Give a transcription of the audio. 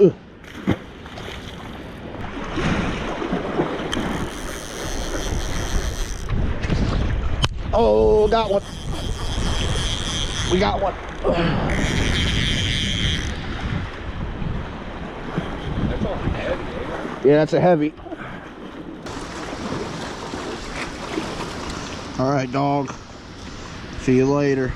Ugh. Oh, got one. We got one. That's all heavy, eh? Yeah, that's a heavy. All right, dog. See you later.